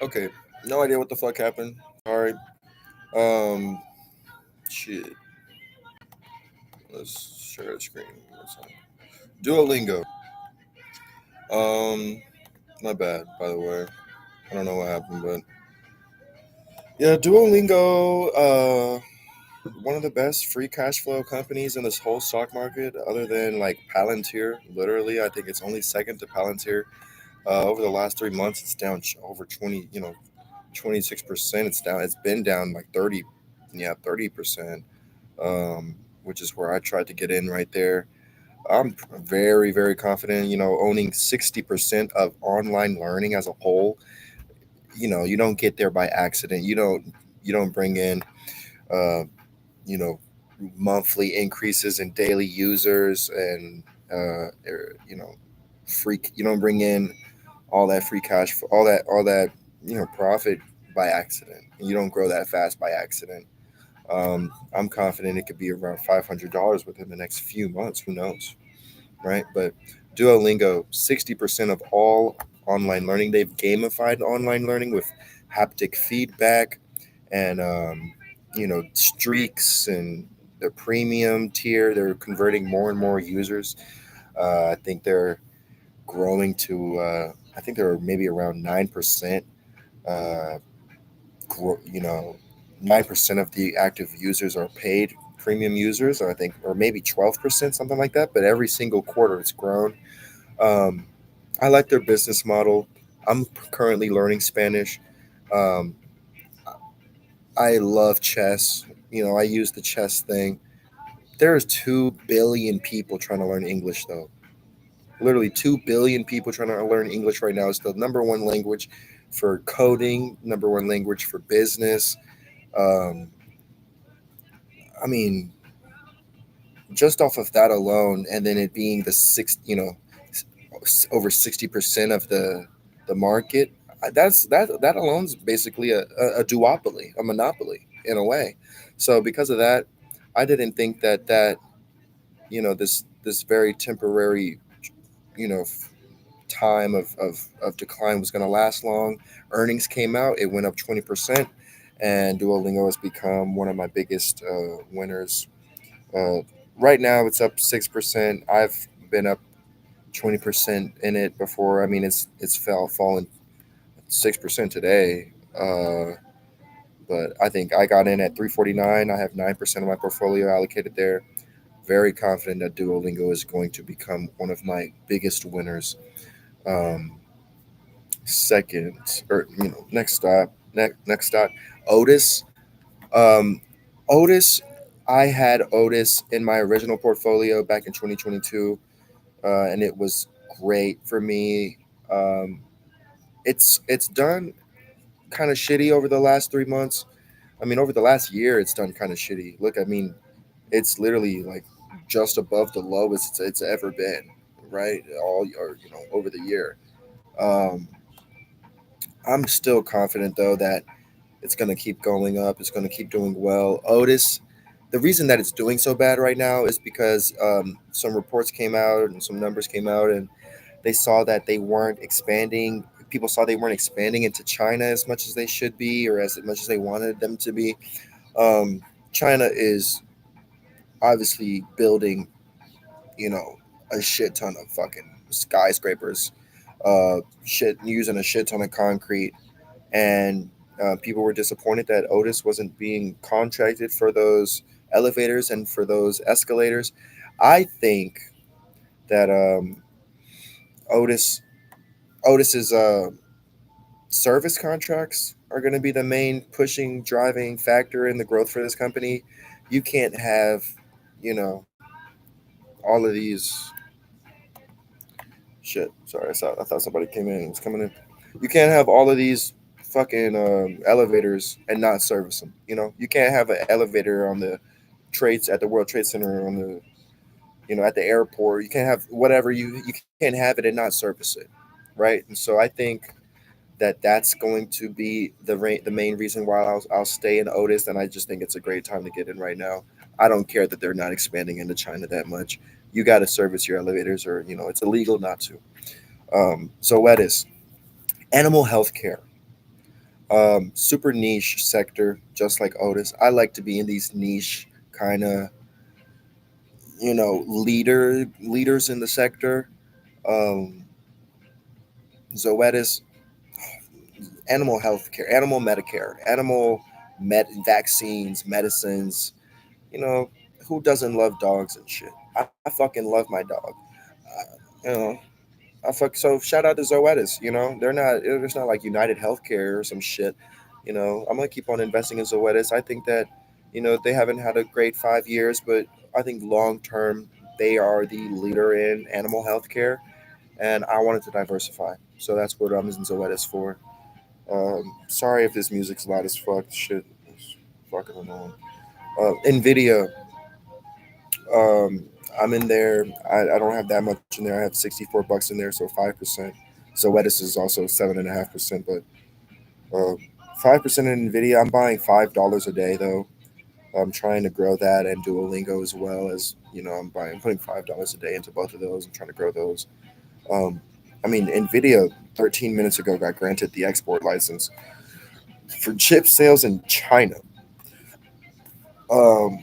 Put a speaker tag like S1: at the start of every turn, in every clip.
S1: Okay, no idea what the fuck happened. Sorry. Um, shit. Let's share the screen. Duolingo. Um, my bad, by the way. I don't know what happened, but yeah, Duolingo. One of the best free cash flow companies in this whole stock market, other than like Palantir. Literally, I think it's only second to Palantir. Over the last 3 months, it's down over 26%. It's down. It's been down like 30, yeah, 30%. Which is where I tried to get in right there. I'm very, very confident. Owning 60% of online learning as a whole. You don't get there by accident. You don't bring in, uh, you know, monthly increases in daily users and free. You don't bring in all that free cash, all that profit by accident. You don't grow that fast by accident. I'm confident it could be around $500 within the next few months. Who knows, right? But Duolingo, 60% of all online learning, they've gamified online learning with haptic feedback and streaks and the premium tier. They're converting more and more users. I think they're growing to. I think they're maybe around 9%. Uh, 9% of the active users are paid premium users, or I think, or maybe 12%, something like that. But every single quarter, it's grown. Um, I like their business model. I'm currently learning Spanish. Um, I love chess. I use the chess thing. There's 2 billion people trying to learn English, though. Literally 2 billion people trying to learn English right now. It's the number one language for coding, number one language for business. Um, I mean, just off of that alone, and then it being the over 60% of the market, that alone's basically a duopoly, a monopoly in a way. So because of that, I didn't think that this very temporary you know f- time of decline was going to last long. Earnings came out, it went up 20%, and Duolingo has become one of my biggest winners. uh, right now it's up 6%. I've been up 20% in it before. I mean, it's fallen 6% today. But I think I got in at 349. I have 9% of my portfolio allocated there. Very confident that Duolingo is going to become one of my biggest winners. Um, second, or next stop, Otis. Um, Otis. I had Otis in my original portfolio back in 2022, and it was great for me. Um, it's done kind of shitty over the last 3 months. I mean, over the last year, it's done kind of shitty. Look, I mean, it's literally like just above the lowest it's ever been, right? All or over the year. Um, I'm still confident though that it's gonna keep going up. It's gonna keep doing well. Otis. The reason that it's doing so bad right now is because some reports came out and some numbers came out, and they saw that they weren't expanding. People saw they weren't expanding into China as much as they should be, or as much as they wanted them to be. Um, China is obviously building, you know, a shit ton of fucking skyscrapers, shit using a shit ton of concrete, and people were disappointed that Otis wasn't being contracted for those elevators and for those escalators. I think that Otis Otis's service contracts are going to be the main pushing driving factor in the growth for this company. You can't have, you know, all of these shit. Sorry, I thought somebody came in. Was coming in. You can't have all of these fucking elevators and not service them. You can't have an elevator on the trades at the World Trade Center on the at the airport. You can't have whatever you can't have it and not service it, right? And so I think that that's going to be the main reason why I'll stay in Otis, and I just think it's a great time to get in right now. I don't care that they're not expanding into China that much. You got to service your elevators, or it's illegal not to. So Otis, animal health care. Super niche sector, just like Otis. I like to be in these niche kind of, leaders in the sector. Um, Zoetis, animal health care, animal Medicare, animal vaccines, medicines. You know, who doesn't love dogs and shit? I fucking love my dog. You know, so shout out to Zoetis. They're not. It's not like United Healthcare or some shit. I'm gonna keep on investing in Zoetis. I think that, they haven't had a great 5 years, but I think long term they are the leader in animal healthcare, and I wanted to diversify. So that's what I'm in Zoetis for. Sorry if this music's loud as fuck. Shit, it's fucking annoying. Nvidia. Um, I'm in there. I don't have that much in there. I have $64 in there, so 5%. So Wedis is also 7.5%, but 5% in Nvidia. I'm buying $5 a day though. I'm trying to grow that and Duolingo as well as I'm putting $5 a day into both of those. I'm trying to grow those. Um, I mean, Nvidia 13 minutes ago got granted the export license for chip sales in China. Um,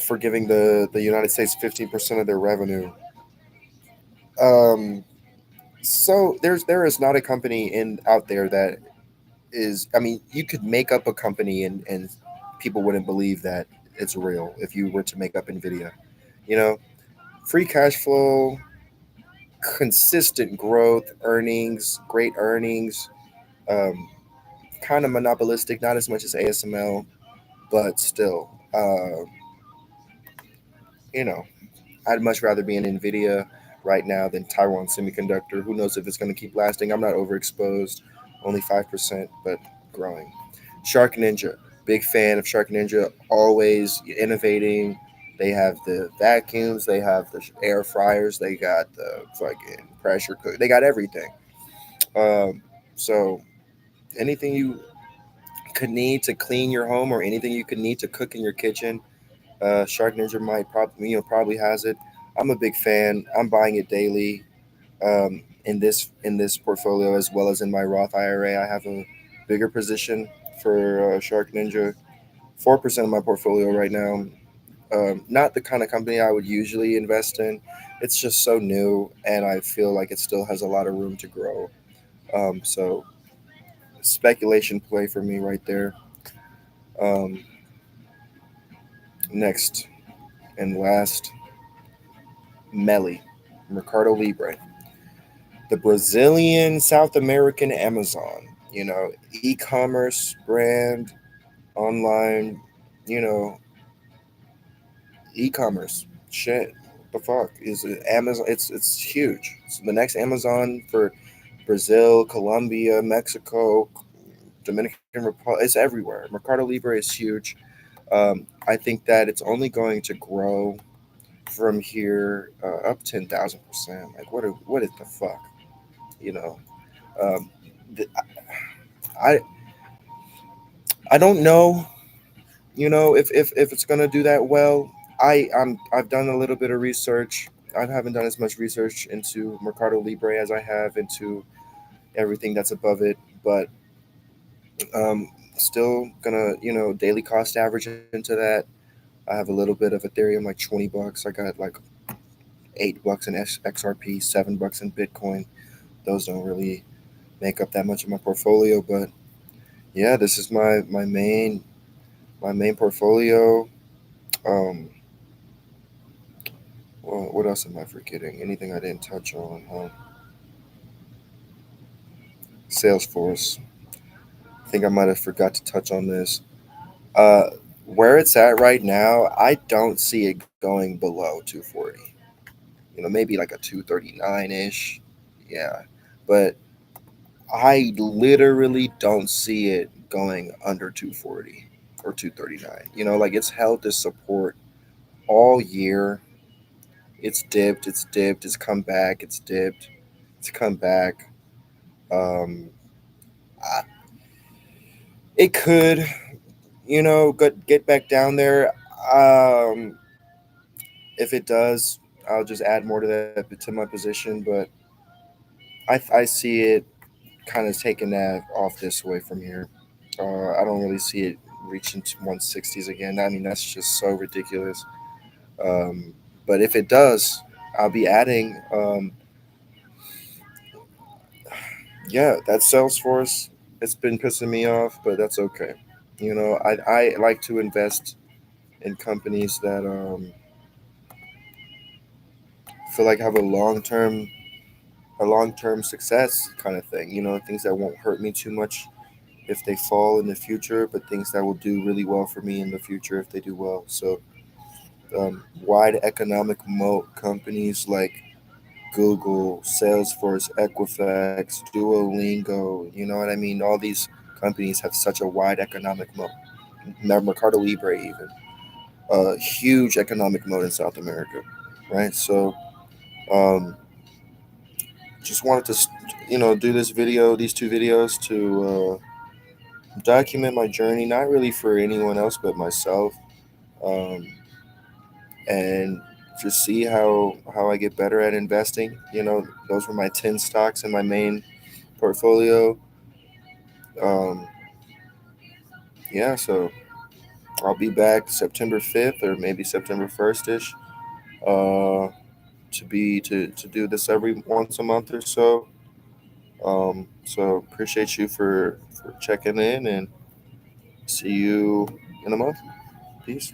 S1: for giving the United States 15% of their revenue. Um, So there is not a company in out there that is. I mean, you could make up a company and people wouldn't believe that it's real if you were to make up Nvidia. You know, free cash flow, consistent growth, earnings, great earnings, um, kind of monopolistic, not as much as ASML, but still, you know, I'd much rather be in Nvidia right now than Taiwan Semiconductor. Who knows if it's going to keep lasting? I'm not overexposed, only 5%, but growing. Shark Ninja, big fan of Shark Ninja, always innovating. They have the vacuums, they have the air fryers, they got the fucking pressure cook, they got everything. Um, so anything you could need to clean your home or anything you could need to cook in your kitchen, Shark Ninja might probably has it. I'm a big fan. I'm buying it daily. In this portfolio as well as in my Roth IRA, I have a bigger position for Shark Ninja. 4% of my portfolio right now. Not the kind of company I would usually invest in. It's just so new, and I feel like it still has a lot of room to grow. So speculation play for me right there. Um, Next and last, Melly, Mercado Libre, the Brazilian South American Amazon. E-commerce brand, online, you know, e-commerce. Shit, what the fuck is it? Amazon? It's huge. It's the next Amazon for Brazil, Colombia, Mexico, Dominican Republic. It's everywhere. Mercado Libre is huge. I think that it's only going to grow from here up 10,000%. Like what is the fuck? You know, um, I I don't know. If it's gonna do that well. I've done a little bit of research. I haven't done as much research into Mercado Libre as I have into everything that's above it, but still gonna daily cost average into that. I have a little bit of Ethereum, like $20. I got like $8 in XRP, $7 in Bitcoin. Those don't really make up that much of my portfolio, but yeah, this is my main portfolio. Um, well, what else am I forgetting? Anything I didn't touch on? Salesforce. I think I might have forgot to touch on this. Uh, where it's at right now, I don't see it going below 240. Maybe like a 239 ish. Yeah, but I literally don't see it going under 240 or 239. Like it's held this support all year. It's dipped, it's dipped, it's come back, it's dipped, it's come back. Um, I- it could, get back down there. Um, if it does, I'll just add more to my position. But I see it kind of taking that off this way from here. I don't really see it reaching to 160s again. I mean, that's just so ridiculous. Um, but if it does, I'll be adding. Yeah, that Salesforce. It's been pissing me off, but that's okay. I like to invest in companies that feel like have a long term success kind of thing. Things that won't hurt me too much if they fall in the future, but things that will do really well for me in the future if they do well. So, wide economic moat companies like Google, Salesforce, Equifax, Duolingo, you know what I mean? All these companies have such a wide economic moat. Mercado Libre, even a huge economic moat in South America, right? So, um, just wanted to, do these two videos to document my journey, not really for anyone else but myself, um, and just see how I get better at investing. Those were my 10 stocks in my main portfolio. Um, yeah, so I'll be back September 5th or maybe September 1st ish. To do this every once a month or so. So appreciate you for checking in, and see you in a month. Peace.